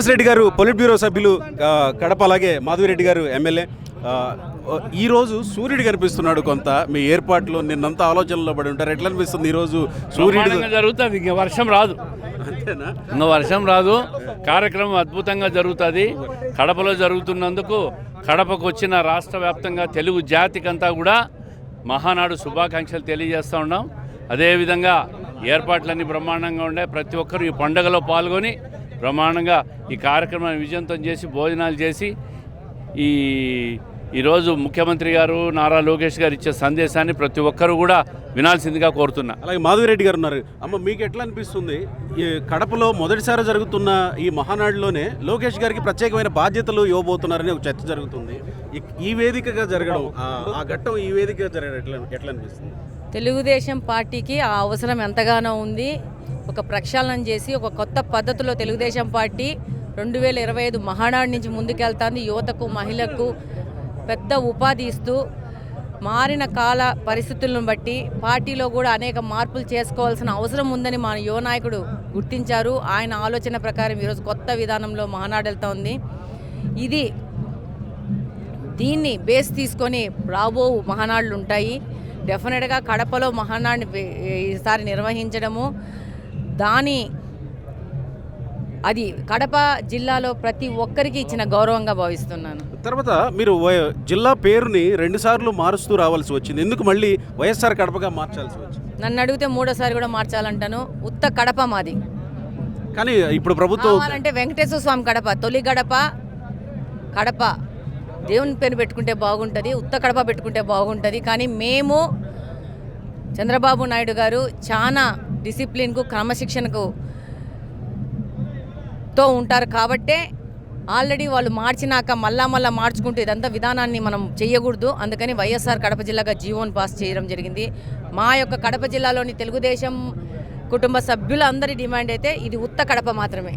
శ్రీనివాసరెడ్డి గారు polit bureau సభ్యులు కడప, అలాగే మాధవిరెడ్డి గారు ఎమ్మెల్యే. ఈరోజు సూర్యుడు కనిపిస్తున్నాడు. కొంత మీ ఏర్పాట్లు నిన్నంతా ఆలోచనలో పడి ఉంటారు. ఎట్లా అనిపిస్తుంది ఈరోజు సూర్యుడు జరుగుతుంది? ఇంకా వర్షం రాదు, అంతేనా? ఇంకా వర్షం రాదు. కార్యక్రమం అద్భుతంగా జరుగుతుంది. కడపలో జరుగుతున్నందుకు కడపకు వచ్చిన రాష్ట్ర వ్యాప్తంగా తెలుగు జాతికంతా కూడా మహానాడు శుభాకాంక్షలు తెలియజేస్తూ ఉన్నాం. అదేవిధంగా ఏర్పాట్లన్నీ బ్రహ్మాండంగా ఉన్నాయి. ప్రతి ఒక్కరూ ఈ పండుగలో పాల్గొని బ్రహ్మాండంగా ఈ కార్యక్రమాన్ని విజయవంతం చేసి భోజనాలు చేసి ఈరోజు ముఖ్యమంత్రి గారు నారా లోకేష్ గారు ఇచ్చే సందేశాన్ని ప్రతి ఒక్కరూ కూడా వినాల్సిందిగా కోరుతున్నా. అలాగే మాధవిరెడ్డి గారు ఉన్నారు. అమ్మ, మీకు ఎట్లా అనిపిస్తుంది? ఈ కడపలో మొదటిసారి జరుగుతున్న ఈ మహానాడులోనే లోకేష్ గారికి ప్రత్యేకమైన బాధ్యతలు ఇవ్వబోతున్నారని ఒక చర్చ జరుగుతుంది. ఈ వేదికగా జరగడం, ఆ ఘట్టం ఈ వేదికగా జరగడం ఎట్లా అనిపిస్తుంది? తెలుగుదేశం పార్టీకి ఆ అవసరం ఎంతగానో ఉంది. ఒక ప్రక్షాళన చేసి ఒక కొత్త పద్ధతిలో తెలుగుదేశం పార్టీ 2025 మహానాడు నుంచి ముందుకెళ్తుంది. యువతకు, మహిళలకు పెద్ద ఉపాధి ఇస్తూ మారిన కాల పరిస్థితులను బట్టి పార్టీలో కూడా అనేక మార్పులు చేసుకోవాల్సిన అవసరం ఉందని మా యువ నాయకుడు గుర్తించారు. ఆయన ఆలోచన ప్రకారం ఈరోజు కొత్త విధానంలో మహానాడు వెళ్తూ ఉంది. దీన్ని బేస్ తీసుకొని రాబో మహానాడులు ఉంటాయి. డెఫినెట్గా కడపలో మహానాడుని ఈసారి నిర్వహించడము, అది కడప జిల్లాలో ప్రతి ఒక్కరికి ఇచ్చిన గౌరవంగా భావిస్తున్నాను. తర్వాత మీరు జిల్లా పేరుని 2 సార్లు మారుస్తూ రావాల్సి వచ్చింది. ఎందుకు మళ్ళీ వైఎస్ఆర్ కడపగా మార్చాల్సి వచ్చింది? నన్ను అడిగితే 3వ కూడా మార్చాలంటాను. ఉత్త కడప మాది. కానీ ఇప్పుడు ప్రభుత్వం అంటే వెంకటేశ్వర స్వామి కడప, తొలి గడప కడప, దేవుని పేరు పెట్టుకుంటే బాగుంటుంది, ఉత్త కడప పెట్టుకుంటే బాగుంటుంది. కానీ మేము చంద్రబాబు నాయుడు గారు చాలా డిసిప్లిన్కు, క్రమశిక్షణకు తో ఉంటారు. కాబట్టే ఆల్రెడీ వాళ్ళు మార్చినాక మళ్ళా మార్చుకుంటూ ఇదంతా విధానాన్ని మనం చేయకూడదు. అందుకని వైఎస్ఆర్ కడప జిల్లాగా జీవోని పాస్ చేయడం జరిగింది. మా యొక్క కడప జిల్లాలోని తెలుగుదేశం కుటుంబ సభ్యులందరి డిమాండ్ అయితే ఇది ఉత్త కడప మాత్రమే.